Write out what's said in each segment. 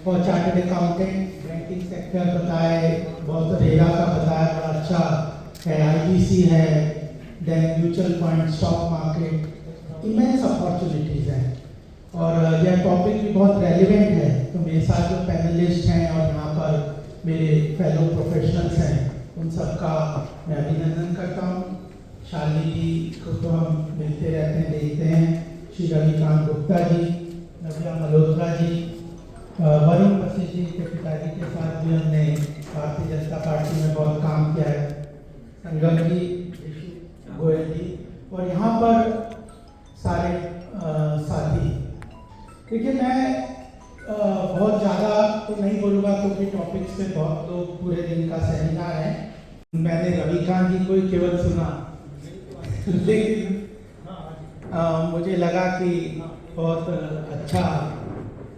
For chartered accountant, banking sector बताए, बहुत RERA का बताया, बड़ा अच्छा है, आईबीसी है, then mutual fund, stock market, immense opportunities हैं। और यह टॉपिक भी बहुत रेलिवेंट है, तो मेरे साथ जो पैनलिस्ट हैं और यहाँ पर मेरे फेलो प्रोफेशनल्स हैं, उन सबका मैं अभिनंदन करता हूँ। शालिनी जी को तो हम मिलते रहते हैं, देखते हैं, श्री रविकांत गुप्ता जी, नव्या मल्होत्रा जी, वरुण वशिष्ठ जी के पिताजी के साथ भी हमने भारतीय जनता पार्टी में बहुत काम किया है, संगम जी, गोयल जी, और यहाँ पर सारे साथी। देखिए, मैं बहुत ज़्यादा तो नहीं बोलूँगा क्योंकि टॉपिक्स पे बहुत लोग पूरे दिन का सेमिनार है। मैंने रविकांत जी को ही केवल सुना, लेकिन मुझे लगा कि बहुत अच्छा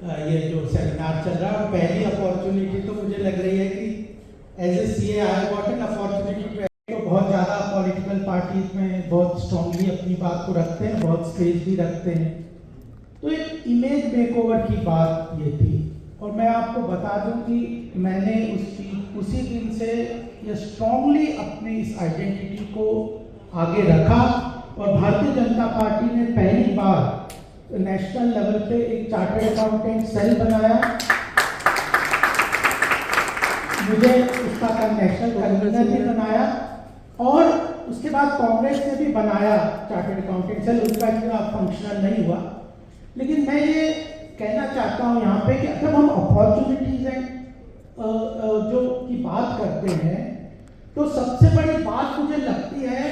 ये जो सेमिनार चल रहा है, और पहली अपॉर्चुनिटी तो मुझे लग रही है कि as a CA I got an opportunity. तो बहुत ज़्यादा पॉलिटिकल पार्टीज में बहुत स्ट्रांगली अपनी बात को रखते हैं, बहुत स्पेस भी रखते हैं। तो एक इमेज मेकओवर की बात ये थी, और मैं आपको बता दूं कि मैंने उसी दिन से ये स्ट्रांगली अपनी इस आइडेंटिटी को आगे रखा, और भारतीय जनता पार्टी ने पहली बार नेशनल लेवल पे एक चार्टर्ड अकाउंटेंट सेल बनाया। मुझे उसका नेशनल कन्वीनर भी बनाया, और उसके बाद कांग्रेस ने भी बनाया चार्टर्ड अकाउंटेंट सेल। उसका इतना फंक्शनल नहीं हुआ, लेकिन मैं ये कहना चाहता हूँ यहाँ पे कि जब हम अपॉर्चुनिटीज जो की बात करते हैं, तो सबसे बड़ी बात मुझे लगती है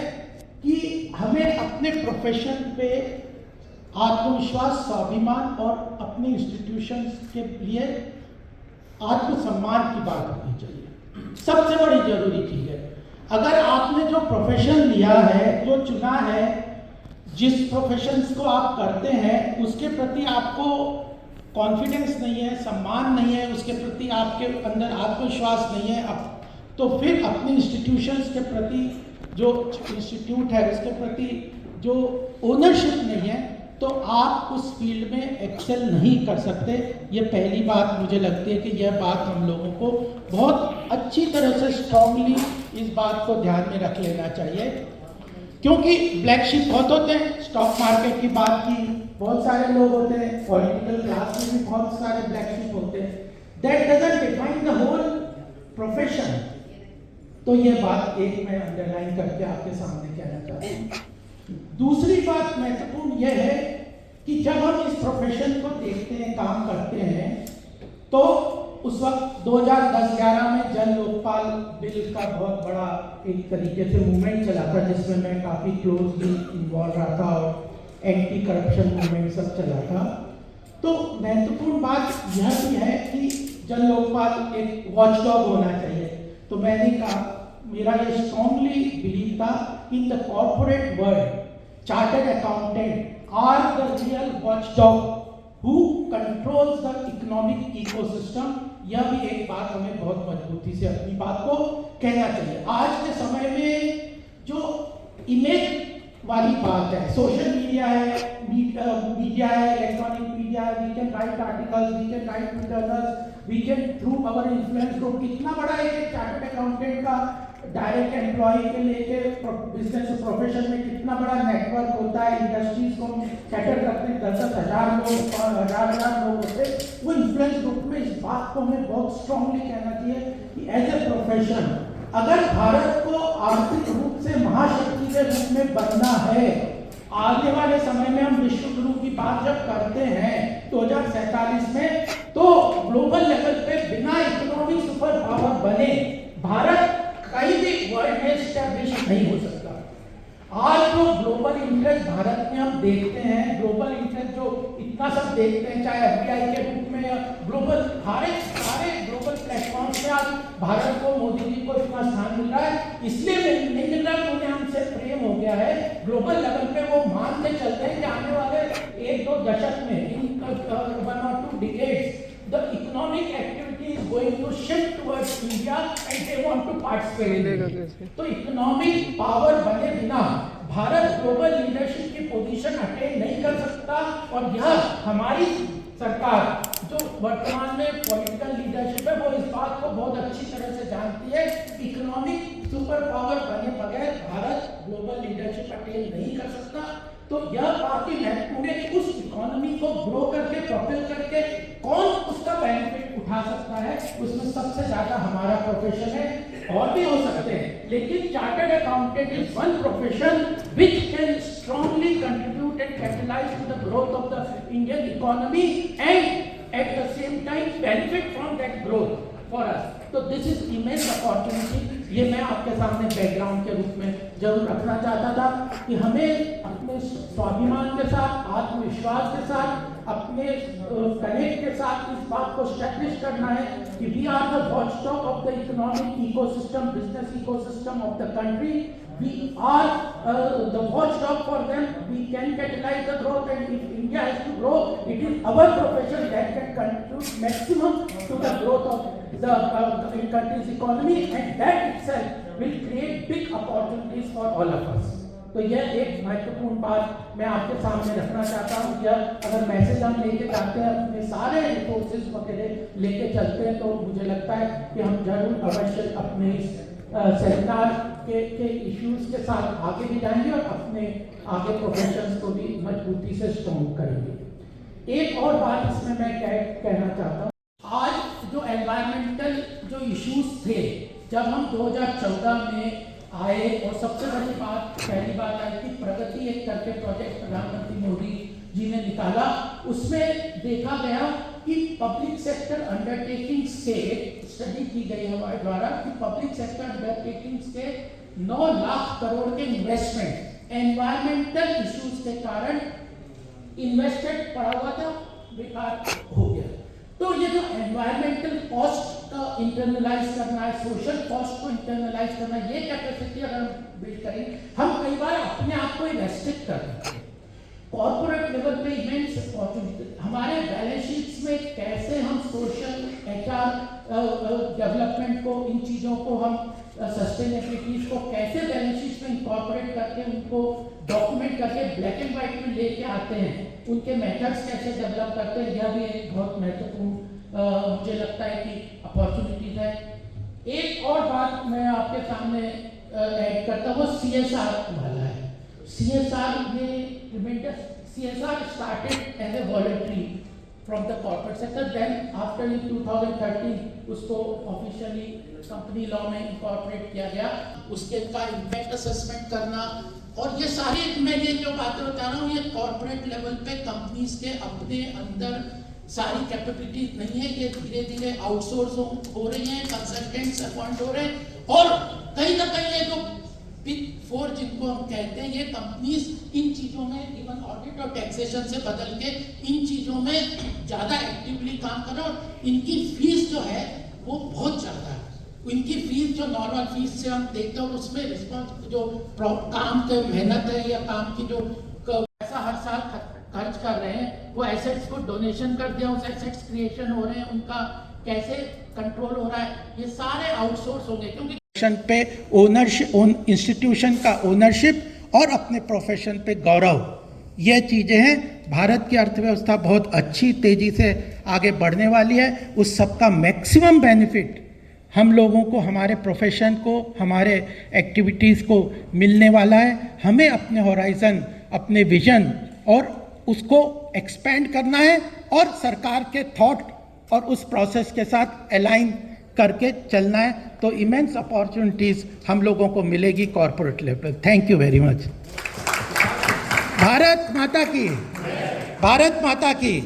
कि हमें अपने प्रोफेशन पे आत्मविश्वास, स्वाभिमान और अपनी इंस्टीट्यूशंस के लिए आत्मसम्मान की बात होनी चाहिए। सबसे बड़ी जरूरी चीज है। अगर आपने जो प्रोफेशन लिया है, जो चुना है, जिस प्रोफेशंस को आप करते हैं, उसके प्रति आपको कॉन्फिडेंस नहीं है, सम्मान नहीं है, उसके प्रति आपके अंदर आत्मविश्वास नहीं है, तो फिर अपनी इंस्टीट्यूशंस के प्रति, जो इंस्टीट्यूट है उसके प्रति जो ओनरशिप नहीं है, तो आप उस फील्ड में एक्सेल नहीं कर सकते। ये पहली बात मुझे लगती है कि यह बात हम लोगों को बहुत अच्छी तरह से स्ट्रांगली इस बात को ध्यान में रख लेना चाहिए, क्योंकि ब्लैक शिप बहुत होते हैं। स्टॉक मार्केट की बात की, बहुत सारे लोग होते हैं, पॉलिटिकल क्लास में भी बहुत सारे ब्लैक शिप होते हैं। That doesn't define the whole profession. तो ये बात एक मैं अंडरलाइन करके आपके सामने कहना चाहता हूँ। दूसरी बात महत्वपूर्ण यह है कि जब हम इस प्रोफेशन को देखते हैं, काम करते हैं, तो उस वक्त 2010-11 में जन लोकपाल बिल का बहुत बड़ा एक तरीके से मूवमेंट चला था, जिसमें मैं काफ़ी क्लोजली इन्वॉल्व रहा था, और एंटी करप्शन मूवमेंट सब चला था। तो महत्वपूर्ण बात यह भी है कि जन लोकपाल एक वॉचडॉग होना चाहिए। तो मैंने कहा, मेरा ये स्ट्रांगली बिलीव था, in the corporate world chartered accountant are the real watchdog who controls the economic ecosystem। यह भी एक बात हमें बहुत मजबूती से अपनी बात को कहना चाहिए। आज के समय में जो इमेज वाली बात है, सोशल मीडिया है, मीडिया है, इलेक्ट्रॉनिक मीडिया है, we can write articles, we can write twitters, we can through our influence group. कितना बड़ा एक चार्टर्ड अकाउंटेंट का डायरेक्ट एम्प्लॉय के लेके बिजनेस प्रोफेशन में कितना बड़ा नेटवर्क होता है। इंडस्ट्रीज को कैटर करते हैं, 10-10 हज़ार लोग और हजार लोग होते हैं। वो इन्फ्लुएंस ग्रुप में इस बात को हमें बहुत स्ट्रांगली कहना चाहिए कि एज ए प्रोफेशन, अगर भारत को आर्थिक रूप से महाशक्ति के रूप में बनना है, आने वाले समय में हम विश्व गुरु की बात जब करते हैं 2047 में, तो ग्लोबल लेवल पे बिना इकोनॉमिक सुपर पावर बने भारत कहीं भी वर्ल्ड में एस्टैब्लिश नहीं हो सकता। आज जो ग्लोबल इंटरेस्ट भारत में हम देखते हैं, ग्लोबल इंटरेस्ट जो इतना सब देखते हैं, चाहे एफडीआई के रूप में या ग्लोबल, सारे ग्लोबल प्लेटफॉर्म पे आज भारत को, मोदी जी को इतना स्थान मिल रहा है। इसलिए नहीं मिल रहा कि उन्हें हमसे प्रेम हो गया है। ग्लोबल लेवल पे वो मानते चलते हैं कि आने वाले 1-2 दशक में, इन 1 or 2 decades, the economic activity is going to shift towards India and they want to participate in it. तो इकोनॉमिक पावर बने बिना भारत ग्लोबल लीडरशिप की पोजीशन अटेन नहीं कर सकता, और यह हमारी सरकार जो वर्तमान में पॉलिटिकल लीडरशिप है वो इस बात को बहुत अच्छी तरह से जानती है, इकोनॉमिक सुपर पावर बने बगैर भारत ग्लोबल लीडरशिप अटेन नहीं कर सकता। तो यह बात ही महत्वपूर्ण है कि उस इकोनॉमी को ग्रो करके प्रोपेल करके कौन उसका बेनिफिट उठा सकता है, उसमें सबसे ज्यादा हमारा प्रोफेशन है। और भी हो सकते हैं, लेकिन chartered accountant is one profession which can strongly contribute and capitalise to the growth of the Indian economy and at the same time benefit from that growth for us. तो दिस इज इमेज अपॉर्चुनिटी। ये मैं आपके सामने background के रूप में जरूर रखना चाहता था कि हमें अपने स्वाभिमान के साथ, आत्मविश्वास के साथ, अपने कनेक्ट के साथ इस बात को स्टैब्लिश करना है कि we are the watchdog of the economic ecosystem, business ecosystem of the country. We are the watchdog for them. We can catalyze the growth, and if India has to grow, it is our profession that can contribute maximum to the growth of the country's economy, and that itself will create big opportunities for all of us. तो यह एक महत्वपूर्ण बात मैं आपके सामने रखना चाहता हूँ। यह अगर मैसेज हम लेके जाते हैं, अपने सारे रिसोर्सेज वगैरह लेके चलते हैं, तो मुझे लगता है कि हम जरूर अवश्य अपने इस सेमिनार के इश्यूज के साथ आगे भी जाएंगे और अपने आगे प्रोफेशंस को भी मजबूती से स्ट्रॉन्ग करेंगे। एक और बात इसमें मैं कहना चाहता हूँ, आज जो एनवायरमेंटल जो इश्यूज थे, जब हम 2014 में आए और सबसे बड़ी बात, पहली बात आई कि प्रगति एक करके प्रोजेक्ट प्रधानमंत्री मोदी जी ने निकाला, उसमें देखा गया कि पब्लिक सेक्टर अंडरटेकिंग्स के स्टडी की गई हमारे द्वारा कि पब्लिक सेक्टर अंडरटेकिंग्स के 9 लाख करोड़ के इन्वेस्टमेंट एनवायरमेंटल इश्यूज के कारण इन्वेस्टेड पड़ा हुआ था, बेकार हो गया। तो ये जो एनवायरमेंटल कॉस्ट का इंटरनलाइज करना है, सोशल कॉस्ट को इंटरनलाइज करना है, ये कैपेसिटी अगर हम बिल्ड करेंगे, हम कई बार अपने आप को रेस्ट्रिक्ट कर देते हैं। कॉर्पोरेट लेवल पे इमेंस अपॉर्चुनिटी, हमारे बैलेंस शीट्स में कैसे हम सोशल एचआर डेवलपमेंट को, इन चीज़ों को हम सस्टेनेबिलिटीज को कैसे बैलेंस शीट्स में इंकॉर्पोरेट करके उनको डॉक्यूमेंट करके ब्लैक एंड व्हाइट में लेके आते हैं, उनके मेथड्स कैसे डेवलप करते हैं, यह भी एक बहुत महत्वपूर्ण मुझे लगता है कि अपॉर्चुनिटीज है। एक और बात मैं आपके सामने ऐड करता हूँ, CSR वाला है। CSR started as a voluntary from the corporate sector, then after in 2013 उसको ऑफिशियली कंपनी लॉ में इंकॉर्पोरेट किया गया। उसके का इम्पैक्ट असेसमेंट करना, और ये सारी मैं ये जो बातें बता रहा हूँ, ये कॉर्पोरेट लेवल पे कंपनीज के अपने अंदर सारी कैपेबिलिटी नहीं है, ये धीरे धीरे आउटसोर्स हो रही हैं, कंसल्टेंट्स अपॉइंट हो रहे हैं, और कहीं ना कहीं ये जो बिग 4 जिनको हम कहते हैं, ये कंपनीज इन चीज़ों में इवन ऑडिट और टैक्सेशन से बदल के इन चीज़ों में ज़्यादा एक्टिवली काम कर रहे हैं, और इनकी फीस जो है वो बहुत ज़्यादा है। इनकी फीस जो नॉर्मल फीस से हम देखते हैं, और उसमें रिस्पॉन्स जो काम के मेहनत है या काम की जो पैसा हर साल खर्च कर रहे हैं, वो एसेट्स को डोनेशन कर दिया, उस एसेट्स क्रिएशन हो रहे हैं, उनका कैसे कंट्रोल हो रहा है, ये सारे आउटसोर्स होंगे। क्योंकि पे ओनरशिप, इंस्टीट्यूशन का ओनरशिप और अपने प्रोफेशन पे गौरव, ये चीज़ें हैं। भारत की अर्थव्यवस्था बहुत अच्छी तेज़ी से आगे बढ़ने वाली है, उस सबका मैक्सिमम बेनिफिट हम लोगों को, हमारे प्रोफेशन को, हमारे एक्टिविटीज़ को मिलने वाला है। हमें अपने होराइजन, अपने विजन और उसको एक्सपेंड करना है, और सरकार के थॉट और उस प्रोसेस के साथ अलाइन करके चलना है। तो इमेंस अपॉर्चुनिटीज़ हम लोगों को मिलेगी corporate level. Thank you very much. Bharat माता की, भारत माता की।